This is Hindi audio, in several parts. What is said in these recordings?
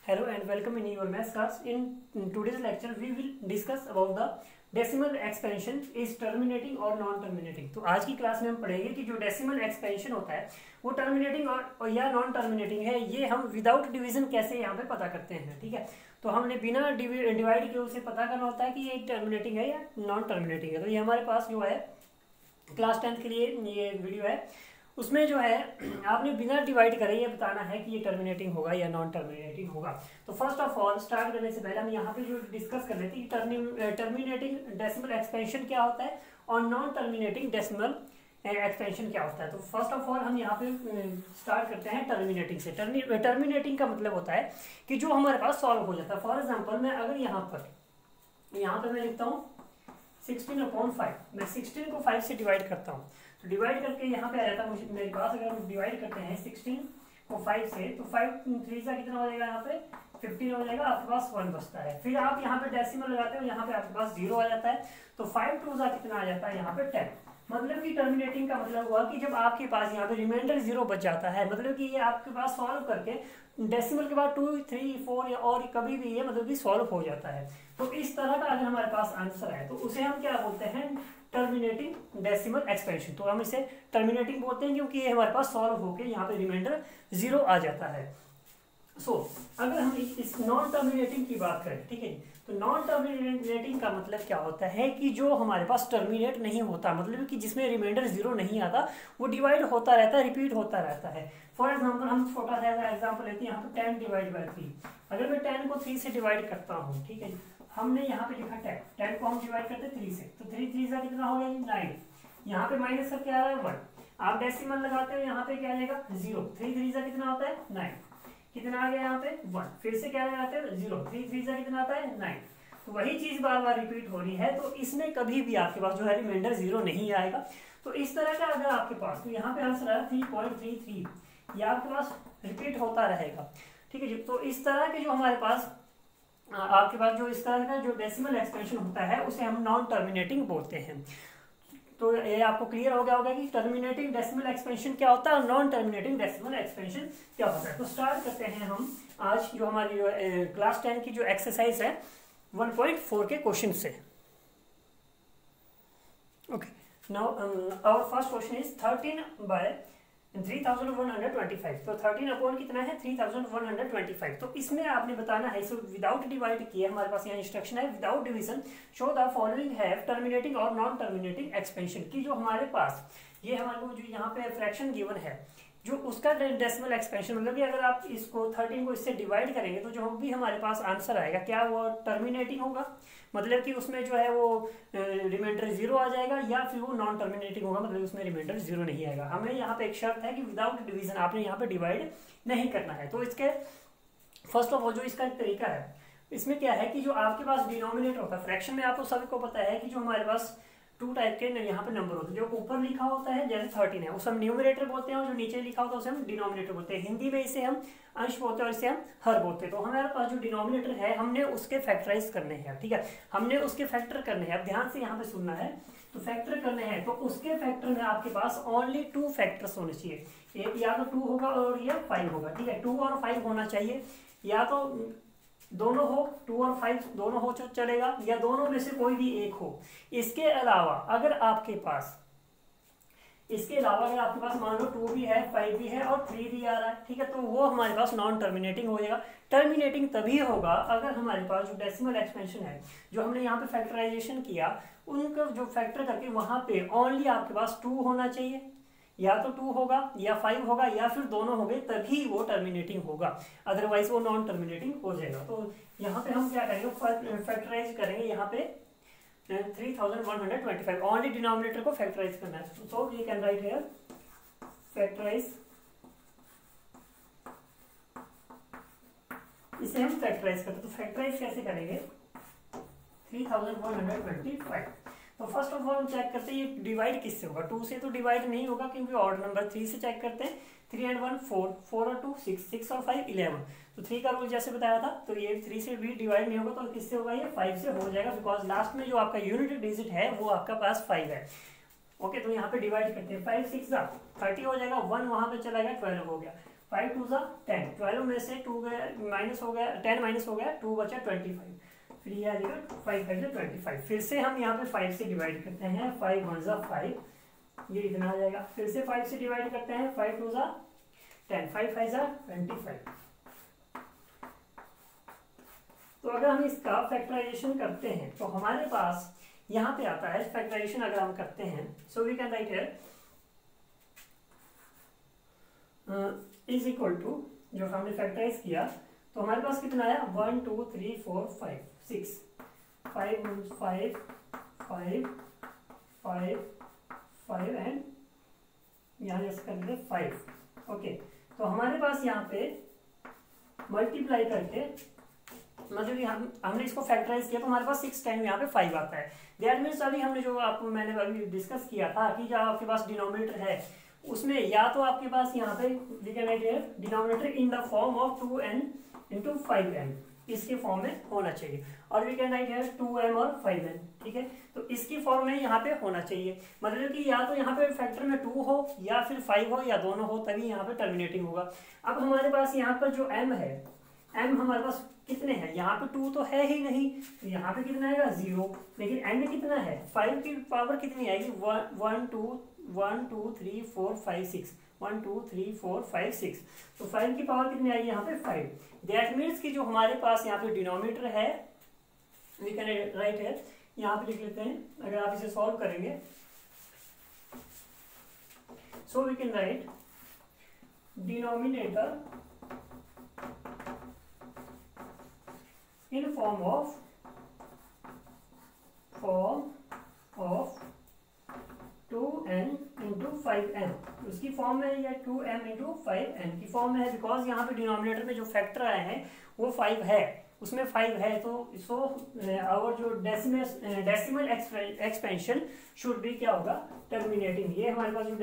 Hello and welcome in your maths class. In today's lecture, we will discuss about the decimal expansion is terminating or non terminating. तो आज की क्लास में हम पढ़ेंगे कि जो डेसिमल एक्सपेंशन होता है वो टर्मिनेटिंग और या नॉन टर्मिनेटिंग है, ये हम विदाउट डिवीजन कैसे यहाँ पे पता करते हैं। ठीक है, तो हमने बिना डिवाइड किए उसे पता करना होता है कि ये टर्मिनेटिंग है या नॉन टर्मिनेटिंग है। तो ये हमारे पास जो है क्लास 10 के लिए ये वीडियो है, उसमें जो है आपने बिना डिवाइड करे ये बताना है कि ये टर्मिनेटिंग होगा या नॉन टर्मिनेटिंग होगा। तो फर्स्ट ऑफ ऑल स्टार्ट करने से पहले हम यहाँ पे जो डिस्कस कर लेते हैं कि टर्मिनेटिंग डेसिमल एक्सपेंशन क्या होता है और नॉन टर्मिनेटिंग डेसिमल एक्सपेंशन क्या होता है। तो फर्स्ट ऑफ ऑल हम यहाँ पे स्टार्ट करते हैं टर्मिनेटिंग से। टर्मिनेटिंग का मतलब होता है कि जो हमारे पास सॉल्व हो जाता है। फॉर एग्जाम्पल मैं अगर यहाँ पे मैं लिखता हूँ 16/5, मैं 16 को 5 से डिवाइड करता हूँ, तो डिवाइड करके यहाँ पे आ जाता है मुझे मेरे पास। अगर हम डिवाइड करते हैं 16 को 5 से, तो 5 3 से कितना हो जाएगा, यहाँ पे 15 हो जाएगा, आपके पास 1 बचता है। फिर आप यहाँ पे डेसिमल लगाते हो, यहाँ पे आपके पास 0 आ जाता है, तो 5 2 कितना आ जाता है, यहाँ पे 10। मतलब कि टर्मिनेटिंग का मतलब हुआ कि जब आपके पास यहाँ पे रिमाइंडर 0 बच जाता है, मतलब कि ये आपके पास सॉल्व करके डेसिमल के बाद 2 3 4 या और कभी भी ये मतलब कि सॉल्व हो जाता है। तो इस तरह का अगर हमारे पास आंसर है तो उसे हम क्या बोलते हैं, टर्मिनेटिंग डेसिमल एक्सपेंशन। तो हम इसे टर्मिनेटिंग बोलते हैं क्योंकि ये हमारे पास सॉल्व होके यहाँ पे रिमाइंडर 0 आ जाता है। अगर हम इस नॉन टर्मिनेटिंग की बात करें, ठीक है, तो नॉन टर्मिनेटिंग का मतलब क्या होता है कि जो हमारे पास टर्मिनेट नहीं होता, मतलब कि जिसमें रिमाइंडर 0 नहीं आता, वो डिवाइड होता रहता है, रिपीट होता रहता है। फॉर एग्जाम्पल हम छोटा सा एग्जाम्पल लेते हैं, यहाँ पे 10 डिवाइड बाई 3। अगर मैं 10 को 3 से डिवाइड करता हूँ, ठीक है, हमने यहाँ पे लिखा 10 को हम डिवाइड करते हैं 3 से, तो 3 3 कितना हो गया 9। यहाँ पे माइनस का क्या आ रहा है 1, आप डेसिमल लगाते हो, यहाँ पे क्या आएगा 0। 3 3 कितना होता है 9, कितना आ गया यहाँ पे 1। फिर से क्या लगाते हैं 0, 3 3 कितना आता है 9। तो वही चीज बार बार रिपीट हो रही है, तो इसमें कभी भी आपके पास जो है रिमाइंडर 0 नहीं आएगा। तो इस तरह का अगर आपके पास, तो यहाँ पे आंसर आया 3.33, ये आपके पास रिपीट होता रहेगा। ठीक है जी, तो इस तरह के जो हमारे पास आपके पास जो इस तरह का जो डेसिमल एक्सपेंशन होता है उसे हम नॉन टर्मिनेटिंग बोलते हैं। तो ये आपको क्लियर हो गया होगा कि टर्मिनेटिंग डेसिमल एक्सपेंशन क्या होता है और नॉन टर्मिनेटिंग डेसिमल एक्सपेंशन क्या होता है। तो स्टार्ट करते हैं हम आज जो हमारी क्लास 10 की जो एक्सरसाइज है 1.4 के क्वेश्चन से। Okay, now our first question is 13/3125। तो 13 अपॉन कितना है 3125। तो इसमें आपने बताना है, इसको विदाउट डिवाइड किया, हमारे पास यहाँ इंस्ट्रक्शन है without division show the following have terminating और नॉन टर्मिनेटिंग एक्सपेंशन की। जो हमारे पास ये हमारे को जो यहाँ पे फ्रैक्शन गिवन है, जो उसका डेसिमल एक्सपेंशन, मतलब कि अगर आप इसको 13 को इससे डिवाइड करेंगे तो जो भी हमारे पास आंसर आएगा क्या वो टर्मिनेटिंग होगा, मतलब कि उसमें जो है वो रिमाइंडर 0 आ जाएगा, या फिर वो नॉन टर्मिनेटिंग होगा, मतलब उसमें रिमाइंडर 0 नहीं आएगा। हमें यहाँ पे एक शर्त है कि विदाउट डिवीजन आपने यहाँ पे डिवाइड नहीं करना है। तो इसके फर्स्ट ऑफ ऑल जो इसका तरीका है, इसमें क्या है कि जो आपके पास डिनोमिनेटर होता है फ्रैक्शन में, आपको सभी को पता है कि जो हमारे पास 2 टाइप के यहाँ पे नंबर होते हैं। जो ऊपर लिखा होता है जैसे 13 है, उसे हम न्यूमरेटर बोलते हैं, और जो नीचे लिखा होता है उसे हम डिनोमिनेटर बोलते हैं। हिंदी में इसे हम अंश बोलते हैं और इसे हम हर बोलते हैं। तो हमारे पास जो डिनोमिनेटर है हमने उसके फैक्टराइज करने हैं, ठीक है, हमने उसके फैक्टर करने हैं। अब ध्यान से यहाँ पे सुनना है, तो फैक्टर करने हैं तो उसके फैक्टर में आपके पास ओनली 2 फैक्टर्स होने चाहिए। एक या तो 2 होगा और या 5 होगा, ठीक है, 2 और 5 होना चाहिए, या तो दोनों हो, 2 और 5 दोनों हो तो चलेगा, या दोनों में से कोई भी एक हो। इसके अलावा अगर आपके पास मान लो 2 भी है, 5 भी है और 3 भी आ रहा है, ठीक है, तो वो हमारे पास नॉन टर्मिनेटिंग हो जाएगा। टर्मिनेटिंग तभी होगा अगर हमारे पास जो डेसिमल एक्सपेंशन है, जो हमने यहाँ पे फैक्टराइजेशन किया, उनका जो फैक्टर करके वहां पे ओनली आपके पास 2 होना चाहिए, या तो 2 होगा या 5 होगा, या फिर दोनों हो गए, तभी वो टर्मिनेटिंग होगा, अदरवाइज वो नॉन टर्मिनेटिंग हो जाएगा। तो यहाँ पे हम क्या करेंगे, फैक्टराइज करेंगे यहाँ पे 3125, ओनली डिनोमिनेटर को फैक्टराइज करना है। So we can write here factorise, इसे हम फैक्टराइज करते हैं। तो फैक्टराइज कैसे करेंगे 3125। तो फर्स्ट ऑफ ऑल हम चेक करते हैं ये डिवाइड किससे होगा, 2 से तो डिवाइड नहीं होगा क्योंकि ऑड नंबर। 3 से चेक करते हैं, 3 and 1 4, 4 और 2 6, 6 और 5 11। तो 3 का रूल जैसे बताया था, तो ये 3 से भी डिवाइड नहीं होगा, तो किससे होगा, ये 5 से हो जाएगा, बिकॉज लास्ट में जो आपका यूनिट डिजिट है वो आपका पास 5 है। ओके, तो यहाँ पे डिवाइड करते हैं, 5 6 30 हो जाएगा, 1 वहां पे चला गया, 12 हो गया, 5 टू ज़ा 10, 12 में से 2 गया माइनस हो गया, 10 माइनस हो गया, 2 बचा 25, फिर ये आ जाएगा 5 5 25। फिर से हम यहाँ पे 5 से डिवाइड करते हैं, 5 1 ज़ा 5, ये इतना आ जाएगा। फिर से 5 से डिवाइड करते हैं, 5 2 ज़ा 10, 5 5 ज़ा 25। तो अगर हम इसका फैक्टराइजेशन करते हैं तो हमारे पास यहाँ पे आता है फैक्टराइजेशन अगर हम करते हैं, so we can write here is equal to, जो हमने फैक्टराइज किया तो हमारे पास कितना आया 1 2 3 4 5 6, 5 5 5 5 5 एंड यहाँ जैसे कर देते 5। ओके, तो हमारे पास यहाँ पे मल्टीप्लाई करके मतलब कि हमने इसको फैक्टराइज किया तो हमारे पास 6 टाइम यहाँ पे 5 आता है। दैट मीन्स अभी हमने जो आपको मैंने अभी डिस्कस किया था कि जो आपके पास डिनोमिनेटर है उसमें या तो आपके पास यहाँ पे we can write here denominator in the form of 2n into 5n, इसके फॉर्म में होना चाहिए, और we can write here 2m और 5n। ठीक है, तो इसकी फॉर्म में यहाँ पे होना चाहिए, मतलब कि या तो यहाँ पे फैक्टर में 2 हो या फिर 5 हो या दोनों हो, तभी यहाँ पे टर्मिनेटिंग होगा। अब हमारे पास यहाँ पर जो m है, m हमारे पास कितने हैं, यहाँ पे 2 तो है ही नहीं, तो यहाँ पे कितना आएगा 0, लेकिन n में कितना है 5 की पावर कितनी आएगी 1 2 3 4 5 6, 1 2 3 4 5 6, तो 5 की पावर कितनी आएगी यहाँ पे 5। दैट मीन्स कि जो हमारे पास यहाँ पे डिनोमिनेटर है, वी कैन राइट है, यहाँ पे लिख लेते हैं, अगर आप इसे सॉल्व करेंगे so we can write denominator in form of 2n into 5n, उसकी फॉर्म में या 2m into 5n की फॉर्म में है, बिकॉज यहाँ पे डिनोमिनेटर में जो फैक्टर आए हैं वो 5 है, उसमें 5 है, तो सो आवर जो डेसिमल एक्सपेंशन शुड भी क्या होगा टर्मिनेटिंग। ये हमारे पास जो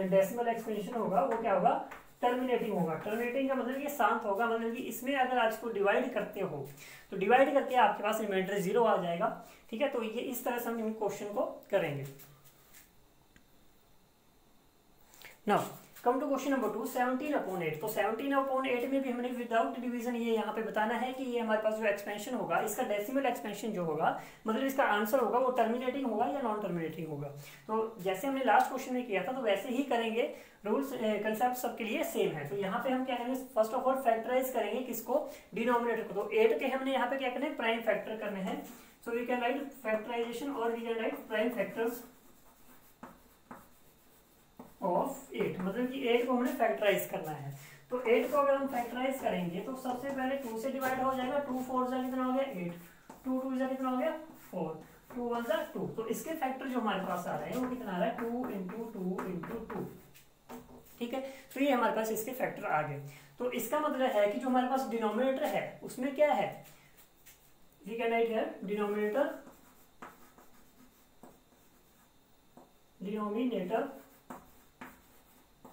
डेसिमल एक्सपेंशन होगा वो क्या होगा टर्मिनेटिंग होगा। टर्मिनेटिंग का मतलब ये शांत होगा, मतलब कि इसमें अगर आप इसको डिवाइड करते हो तो डिवाइड करके आपके पास रिमाइंडर 0 आ जाएगा। ठीक है, तो ये इस तरह से हम क्वेश्चन को करेंगे। Now come to question number 2, 17/8। तो 17/8 में भी हमने विदाउट डिवीजन ये यहाँ पे बताना है कि ये हमारे पास जो एक्सपेंशन होगा, इसका डेसिमल एक्सपेंशन जो होगा, मतलब इसका आंसर होगा वो टर्मिनेटिंग होगा या नॉन टर्मिनेटिंग होगा। तो जैसे हमने लास्ट क्वेश्चन में किया था तो वैसे ही करेंगे, रूल्स कंसेप्ट सबके लिए सेम है। तो यहाँ पे हम क्या करेंगे, फर्स्ट ऑफ ऑल फैक्टराइज करेंगे किसको, डिनोमिनेटर को। तो 8 के हमने यहाँ पे क्या करना है प्राइम फैक्टर करने हैं, so we can write factorisation और we can write prime factors of 8, मतलब कि 8 को हमने फैक्टराइज करना है। तो 8 को अगर हम फैक्टराइज करेंगे तो सबसे पहले 2 से डिवाइड हो जाएगा, 2 4 जा कितना हो गया 8, 2 2 जा कितना हो गया 4, 2 1 जा 2। तो इसके फैक्टर जो हमारे पास आ रहे हैं वो कितना आ रहा है 2 इंटू 2 इंटू 2। ठीक है, तो ये हमारे पास इसके फैक्टर आ गए। तो इसका मतलब है कि जो हमारे पास डिनोमिनेटर है उसमें क्या है, we can write here denominator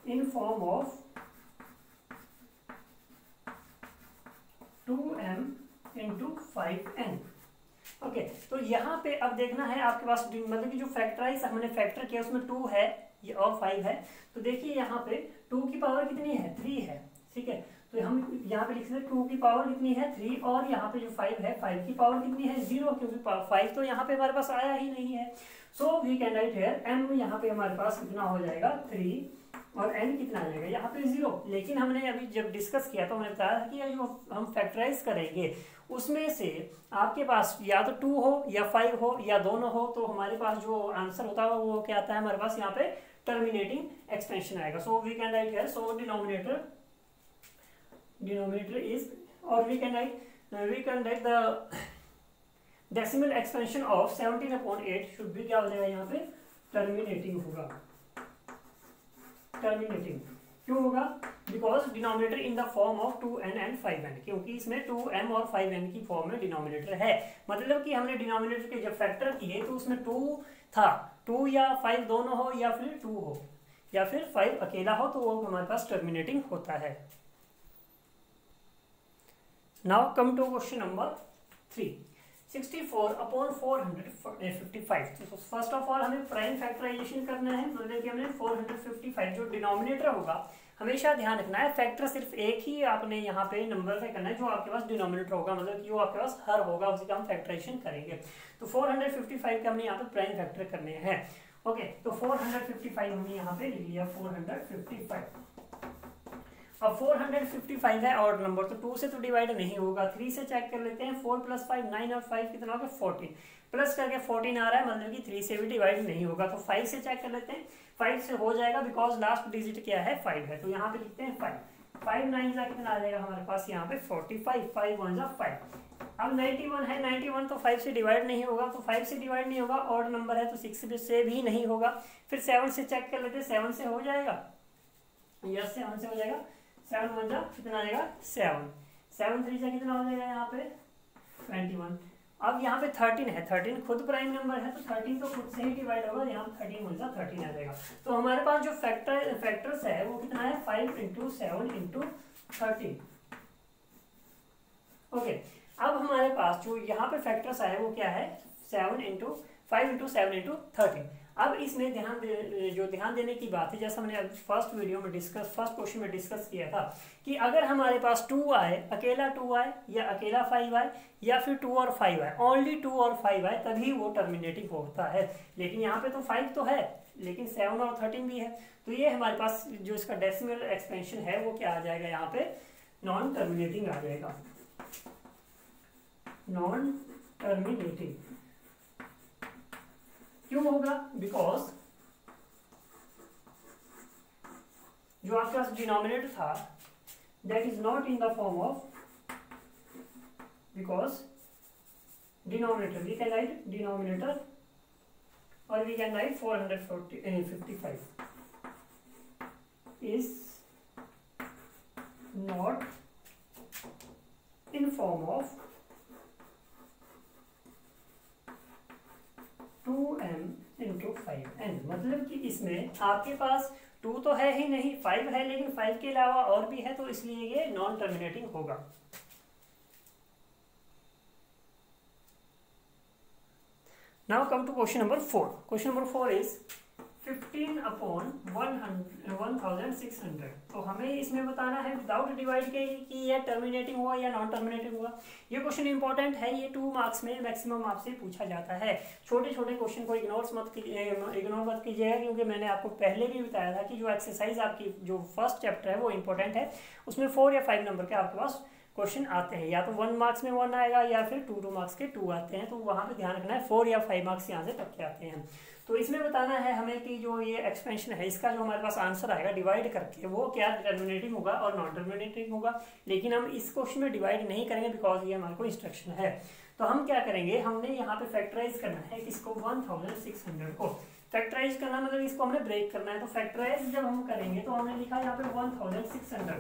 in form of 2m into 5n। Okay, तो यहाँ पे अब देखना है आपके पास मतलब कि जो फैक्टराइज हमने फैक्टर किया उसमें 2 है ये और 5 है। तो देखिए यहाँ पे 2 की पावर कितनी है 3 है। ठीक है, तो हम यहाँ पे लिख सकते हैं 2 की पावर कितनी है 3, और यहाँ पे जो 5 है 5 की पावर कितनी है 0, क्योंकि 5 तो यहाँ पे हमारे पास आया ही नहीं है। So we can write here m यहाँ पे हमारे पास कितना हो जाएगा 3, और n कितना आ जाएगा यहाँ पे 0। लेकिन हमने अभी जब डिस्कस किया तो हमने बताया कि जो हम फैक्टराइज करेंगे उसमें से आपके पास या तो 2 हो या 5 हो या दोनों हो, तो हमारे पास जो आंसर होता है वो क्या आता है हमारे पास यहाँ पे टर्मिनेटिंग एक्सपेंशन आएगा। So we can write here, so denominator is, और we can write the decimal expansion of 17/8 should भी क्या हो जाएगा यहाँ पे टर्मिनेटिंग होगा। टर्मिनेटिंग क्यों होगा, because denominator in the form of 2n and 5n, क्योंकि इसमें 2m और 5n की फॉर्म में डिनोमिनेटर है। मतलब कि हमने डिनोमिनेटर के जब फैक्टर किए तो उसमें 2 था, 2 या 5 दोनों हो या फिर 2 हो या फिर 5 अकेला हो, तो वो हमारे पास टर्मिनेटिंग होता है। Now come to question number 3, 64/455। तो फर्स्ट ऑफ ऑल हमें प्राइम फैक्टराइजेशन करना है, मतलब कि हमने 455 जो डिनोमिनेटर होगा हमेशा ध्यान रखना है फैक्टर सिर्फ एक ही आपने यहाँ पे नंबर से करना है जो आपके पास डिनोमिनेटर होगा, मतलब जो आपके पास हर होगा उसी का हम फैक्टराइजेशन करेंगे। तो 455 के हमने यहाँ पे प्राइम फैक्टर करने हैं। ओके, तो 455 हमने यहाँ पे लिख लिया 455। अब 455 है ऑड नंबर, तो 2 से तो डिवाइड नहीं होगा, 3 से चेक कर लेते हैं। 4 + 5 9 और 5 कितना हो गया 14, प्लस करके 14 आ रहा है, मतलब कि 3 से भी डिवाइड नहीं होगा। तो 5 से चेक कर लेते हैं, 5 से हो जाएगा बिकॉज लास्ट डिजिट क्या है 5 है। तो यहाँ पे लिखते हैं 5 9 जा कितना आ जाएगा हमारे पास यहाँ पे 45, 5 1 जा 5। अब 91 है, 91 तो 5 से डिवाइड नहीं होगा, तो 5 से डिवाइड नहीं होगा, ऑड नंबर है तो 6 से भी नहीं होगा। फिर 7 से चेक कर लेते हैं, 7 से हो जाएगा, यस 7 से हो जाएगा। 7 1 जा कितना आ जाएगा 7, 7 3 जा कितना हो जाएगा यहाँ पे 21। अब यहाँ पे 13 है, 13 खुद प्राइम नंबर है तो 13 तो खुद से ही डिवाइड होगा, यहाँ पे 13 1 जा 13 आ जाएगा। तो हमारे पास जो फैक्टर्स है वो कितना है 5 × 7 × 13। ओके, अब हमारे पास जो यहाँ पे फैक्टर्स आए वो क्या है 5 × 7 × 13। अब इसमें ध्यान देने की बात है, जैसा मैंने फर्स्ट क्वेश्चन में डिस्कस किया था कि अगर हमारे पास 2 आए, अकेला 2 आए या अकेला 5 आए या फिर 2 और 5 आए, ओनली 2 और 5 आए तभी वो टर्मिनेटिंग होता है। लेकिन यहाँ पे तो 5 तो है लेकिन 7 और 13 भी है, तो ये हमारे पास जो इसका डेसिमल एक्सपेंशन है वो क्या आ जाएगा यहाँ पे नॉन टर्मिनेटिंग आ जाएगा, नॉन टर्मिनेटिंग। क्यों होगा? बिकॉज जो आपके पास डिनोमिनेटर था that is not in the form of, because denominator we can write denominator और we can write 455 is not in form of 2m × 5n, मतलब कि इसमें आपके पास 2 तो है ही नहीं, 5 है, लेकिन 5 के अलावा और भी है, तो इसलिए ये नॉन टर्मिनेटिंग होगा। Now come to question number 4। Question number 4 is 15/1600। तो हमें इसमें बताना है विदाउट डिवाइड के कि यह टर्मिनेटिंग हुआ या नॉन टर्मिनेटिंग हुआ। ये क्वेश्चन इंपॉर्टेंट है, ये 2 मार्क्स में मैक्सिमम आपसे पूछा जाता है। छोटे छोटे क्वेश्चन को इग्नोर मत कीजिएगा, क्योंकि मैंने आपको पहले भी बताया था कि जो एक्सरसाइज आपकी जो फर्स्ट चैप्टर है वो इंपॉर्टेंट है, उसमें 4 या 5 नंबर के आपके पास क्वेश्चन आते हैं, या तो 1 मार्क्स में 1 आएगा या फिर 2 मार्क्स के 2 आते हैं। तो वहाँ पे ध्यान रखना है 4 या 5 मार्क्स यहाँ से तक के आते हैं। तो इसमें बताना है हमें कि जो ये एक्सपेंशन है इसका जो हमारे पास आंसर आएगा डिवाइड करके वो क्या टर्मिनेटिंग होगा और नॉन टर्मिनेटिंग होगा। लेकिन हम इस क्वेश्चन में डिवाइड नहीं करेंगे बिकॉज ये हमारे को इंस्ट्रक्शन है। तो हम क्या करेंगे, हमने यहाँ पे फैक्टराइज करना है किसको 1600 को फैक्टराइज करना, मतलब इसको हमने ब्रेक करना है। तो फैक्टराइज जब हम करेंगे तो हमने लिखा यहाँ पे 1600।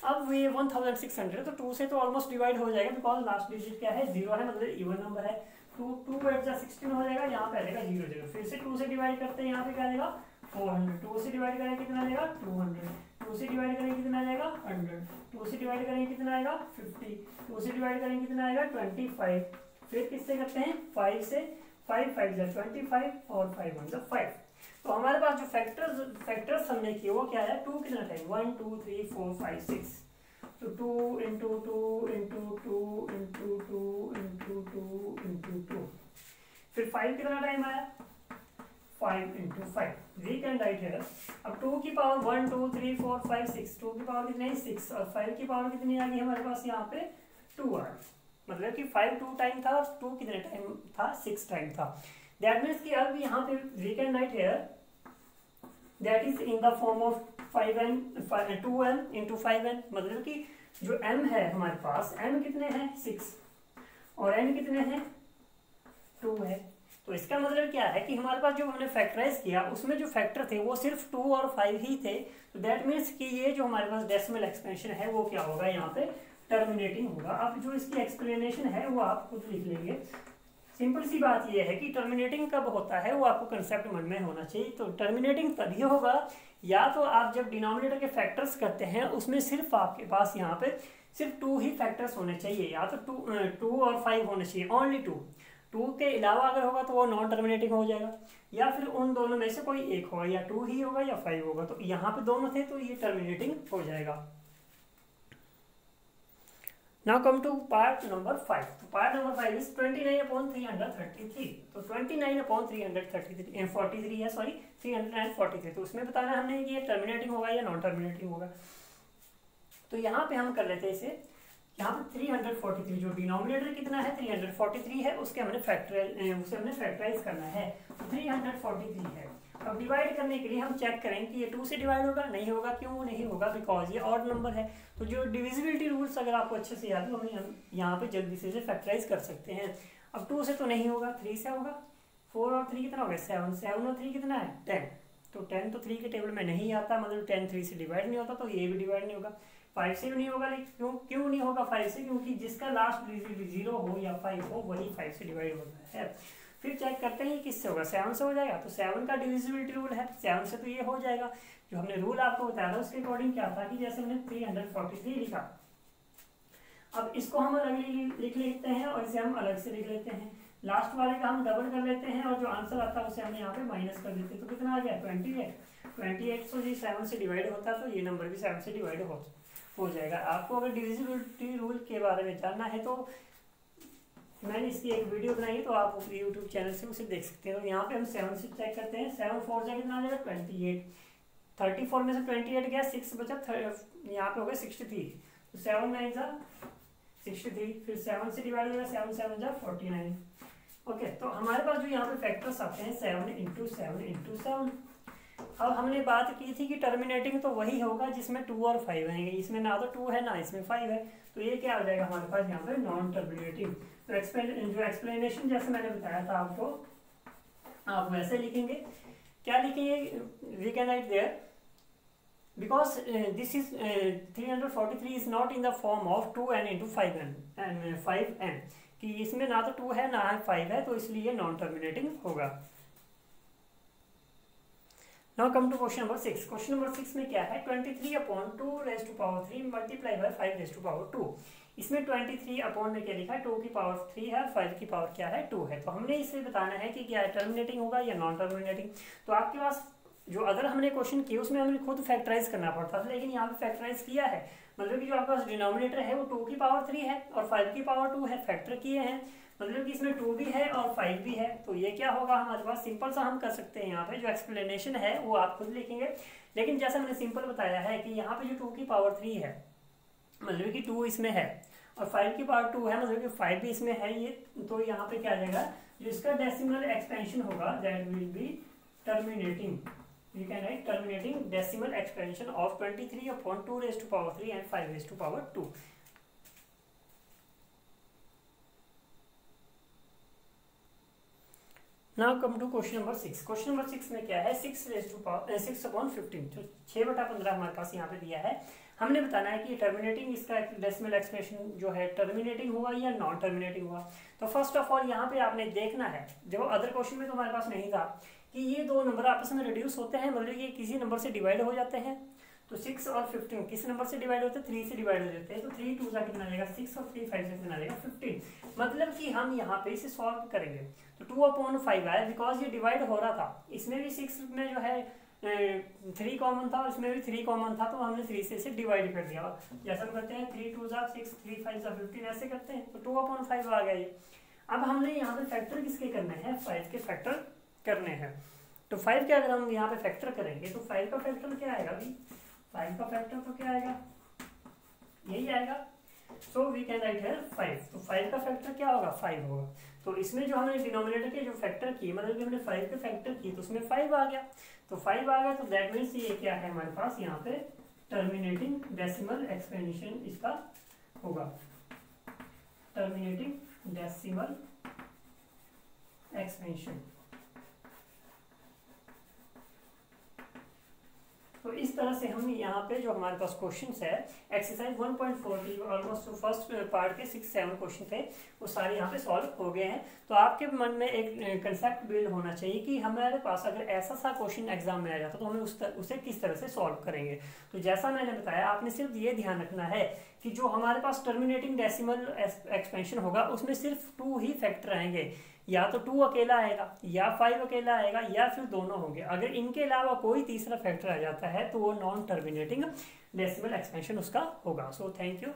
अब ये 1600 तो 2 से तो ऑलमोस्ट डिवाइड हो जाएगा बिकॉज लास्ट डिजिट क्या है 0 है, मतलब इवन नंबर है। 2 8 जा 16 हो जाएगा, यहाँ पे आ जाएगा 0 0। फिर से 2 से डिवाइड करते हैं, यहाँ पे क्या आ जाएगा 400। 2 से डिवाइड करेंगे कितना आ जाएगा 200। 2 से डिवाइड करेंगे कितना आ जाएगा 100। 2 से डिवाइड करेंगे कितना आएगा 50। 2 से डिवाइड करेंगे कितना आएगा 25। फिर किससे करते हैं 5 से, 5 5 जा 25 और 5 1 जा 5। तो हमारे पास जो फैक्टर्स हमने किए वो क्या है 2 कितना टाइम 1 2 3 4 5 6। तो 2 × 2 × 2 × 2 × 2 × 2। फिर 5 कितना टाइम आया 5 × 5। We can write here. अब 2 की पावर 1 2 3 4 5 6, 2 की पावर कितनी है 6 और 5 की पावर कितनी आ गई हमारे पास यहाँ पे 2 आ गई, मतलब कि 5 2 टाइम था, 2 कितने टाइम था 6 टाइम था। दैट मीन्स कि अब यहाँ पे we can write here that is in the form of 2m × 5n, मतलब कि जो m है हमारे पास m कितने हैं 6 और n कितने हैं 2 है। तो इसका मतलब क्या है कि हमारे पास जो हमने फैक्टराइज किया उसमें जो फैक्टर थे वो सिर्फ 2 और 5 ही थे। तो दैट मीन्स कि ये जो हमारे पास डेसिमल एक्सपेंशन है वो क्या होगा यहाँ पे टर्मिनेटिंग होगा। अब जो इसकी एक्सप्लेनेशन है वो आप खुद लिख लेंगे। सिंपल सी बात यह है कि टर्मिनेटिंग कब होता है वो आपको कंसेप्ट मन में होना चाहिए। तो टर्मिनेटिंग तभी होगा या तो आप जब डिनोमिनेटर के फैक्टर्स करते हैं उसमें सिर्फ आपके पास यहाँ पे सिर्फ 2 ही फैक्टर्स होने चाहिए, या तो 2 और 5 होने चाहिए, ओनली 2। 2 के अलावा अगर होगा तो वो नॉन टर्मिनेटिंग हो जाएगा, या फिर उन दोनों में से कोई एक होगा, या 2 ही होगा या 5 होगा। तो यहाँ पे दोनों थे तो ये टर्मिनेटिंग हो जाएगा। Now come to part number 5. तो part number 5 is 29/333. तो 29/333 43 है, सॉरी 343। तो उसमें बताना हमने कि ये टर्मिनेटिंग होगा या नॉन टर्मिनेटिंग होगा। तो यहाँ पे हम कर लेते हैं इसे, यहाँ पे 343 जो डिनोमिनेटर कितना है 343 है, उसके हमने फैक्टराइज करना है। तो 343 है। अब डिवाइड करने के लिए हम चेक करें कि ये 2 से डिवाइड होगा, नहीं होगा। क्यों नहीं होगा? बिकॉज ये ऑड नंबर है। तो जो डिविजिबिलिटी रूल्स अगर आपको अच्छे से याद हो, हम यहाँ पे जल्दी से फैक्टराइज कर सकते हैं। अब 2 से तो नहीं होगा, 3 से होगा। 4 और 3 कितना हो गया 7, 7 और 3 कितना है 10। तो 10 तो 3 के टेबल में नहीं आता, मतलब 10 3 से डिवाइड नहीं होता, तो ये भी डिवाइड नहीं होगा। 5 से भी नहीं होगा, लेकिन क्यों नहीं होगा 5 से? क्योंकि जिसका लास्ट डिजिट 0 हो या 5 हो वही 5 से डिवाइड होता है। फिर चेक करते हैं किससे होगा, 7 से हो जाएगा। तो 7 का डिविजिबिलिटी रूल है, 7 से तो ये हो जाएगा। जो हमने रूल आपको बताया था उसके अकॉर्डिंग क्या था कि जैसे हमने 343 लिखा, अब इसको हम अलग लिख लेते हैं और इसे हम अलग से लिख लेते हैं। लास्ट वाले का हम डबल कर लेते हैं और जो आंसर आता है उसे हम यहाँ पे माइनस कर देते हैं। तो कितना आ गया 28। तो ये 7 से डिवाइड होता है, तो ये नंबर भी 7 से डिवाइड हो जाएगा। आपको अगर डिविजिबिलिटी रूल के बारे में जानना है तो मैंने इसकी एक वीडियो बनाई है, तो आप यूट्यूब चैनल से उसे देख सकते हैं। तो यहाँ पे हम 7 से चेक करते हैं। 7 4 से कितना आ जाएगा 28। 34 में से 28 गया, 6 बचा, यहाँ पे हो गया 63। तो 7 9 जा 63, फिर 7 से डिवाइड हो गया, 7 7 जा 49। ओके, तो हमारे पास जो यहाँ पे फैक्टर्स आते हैं 7 × 7 × 7। अब हमने बात की थी कि टर्मिनेटिंग तो वही होगा जिसमें 2 और 5 आएंगे। इसमें ना तो 2 है ना इसमें 5 है, तो ये क्या आ जाएगा हमारे पास यहाँ पे नॉन टर्मिनेटिंग। तो जो एक्सप्लेनेशन जैसे मैंने बताया था आपको, आप वैसे लिखेंगे। क्या लिखेंगे? We can write there because this is 343 is not in the form of 2n × 5n, कि इसमें ना तो 2 है ना 5 है, तो इसलिए नॉन टर्मिनेटिंग होगा। Now come to question number 6. Question number 6 में क्या है 23/2⁵ मल्टीप्लाई बाय 5⁵2। इसमें 23 अपॉन में क्या लिखा है 2 की पावर 3 है, 5 की पावर क्या है 2 है। तो हमने इसे बताना है कि क्या है टर्मिनेटिंग होगा या नॉन टर्मिनेटिंग। तो आपके पास जो अदर हमने क्वेश्चन किए उसमें हमने खुद फैक्टराइज करना पड़ता था, लेकिन यहाँ पे फैक्टराइज किया है, मतलब कि जो आपके पास डिनोमिनेटर है वो 2 की पावर 3 है और 5 की पावर 2 है। फैक्टर किए हैं, मतलब कि इसमें 2 भी है और 5 भी है। तो ये क्या होगा हमारे पास, सिंपल सा हम कर सकते हैं। यहाँ पे जो एक्सप्लेनेशन है वो आप खुद लिखेंगे, लेकिन जैसा मैंने सिंपल बताया है कि यहाँ पे जो 2 की पावर 3 है, मतलब कि 2 इसमें है, और 5 की पावर 2 है, मतलब कि 5 भी इसमें है ये। तो यहाँ पे क्या आ जाएगा, जो इसका डेसिमल एक्सपेंशन होगा that will be terminating. You can write terminating decimal expansion of 23/2⁵3 and 5⁵2। Now come to question number 6. Question number 6 में क्या है 6/15, जो 6/15 हमारे पास यहाँ पे दिया है। हमने बताना है कि टर्मिनेटिंग इसका डेसिमल एक्सप्रेशन जो है टर्मिनेटिंग हुआ या नॉन टर्मिनेटिंग हुआ। तो फर्स्ट ऑफ ऑल यहाँ पे आपने देखना है, जो अदर क्वेश्चन में तो हमारे पास नहीं था, कि ये दो नंबर आपस में रिड्यूस होते हैं, मतलब ये किसी नंबर से डिवाइड हो जाते हैं। तो 6 और 15 किस नंबर से डिवाइड होते हैं 3 से डिवाइड हो जाते हैं। तो 3 2 जा कितना आएगा 6 और 3 5 से कितना आएगा 15। मतलब कि हम यहाँ पे इसे सॉल्व करेंगे तो 2/5 आया, बिकॉज ये डिवाइड हो रहा था। इसमें भी 6 में जो है 3 कॉमन था, इसमें भी 3 कॉमन था, तो हमने 3 से इसे डिवाइड कर दिया। जैसा हम करते हैं 3 2 जा 6 3 5 जा 15 ऐसे करते हैं, तो 2/5 आ गया ये। अब हमने यहाँ पे फैक्टर किसके करने हैं 5 के फैक्टर करने हैं। तो 5 के अगर हम यहाँ पे फैक्टर करेंगे तो 5 का फैक्टर क्या आएगा अभी, 5 का फैक्टर तो क्या आएगा यही आएगा। So we can write here 5। तो 5 का फैक्टर क्या होगा 5 होगा। तो इसमें जो हमने डिनोमिनेटर के जो फैक्टर किए, मतलब कि हमने 5 के फैक्टर किए, तो उसमें 5 आ गया। तो 5 आ गया तो दैट मीन्स ये क्या है हमारे पास यहाँ पे टर्मिनेटिंग डेसिमल एक्सपेंशन इसका होगा, टर्मिनेटिंग डेसिमल एक्सपेंशन। तो इस तरह से हम यहाँ पे जो हमारे पास क्वेश्चंस है एक्सरसाइज 1.40 ऑलमोस्ट फर्स्ट पार्ट के 6-7 क्वेश्चन थे वो सारे यहाँ पे सॉल्व हो गए हैं। तो आपके मन में एक कंसेप्ट बिल्ड होना चाहिए कि हमारे पास अगर ऐसा सा क्वेश्चन एग्जाम में आ जाता तो हमें उसे किस तरह से सॉल्व करेंगे। तो जैसा मैंने बताया आपने सिर्फ ये ध्यान रखना है कि जो हमारे पास टर्मिनेटिंग डेसिमल एक्सपेंशन होगा उसमें सिर्फ 2 ही फैक्टर आएंगे, या तो 2 अकेला आएगा या 5 अकेला आएगा या फिर दोनों होंगे। अगर इनके अलावा कोई तीसरा फैक्टर आ जाता है तो वो नॉन टर्मिनेटिंग डेसिमल एक्सपेंशन उसका होगा। So thank you.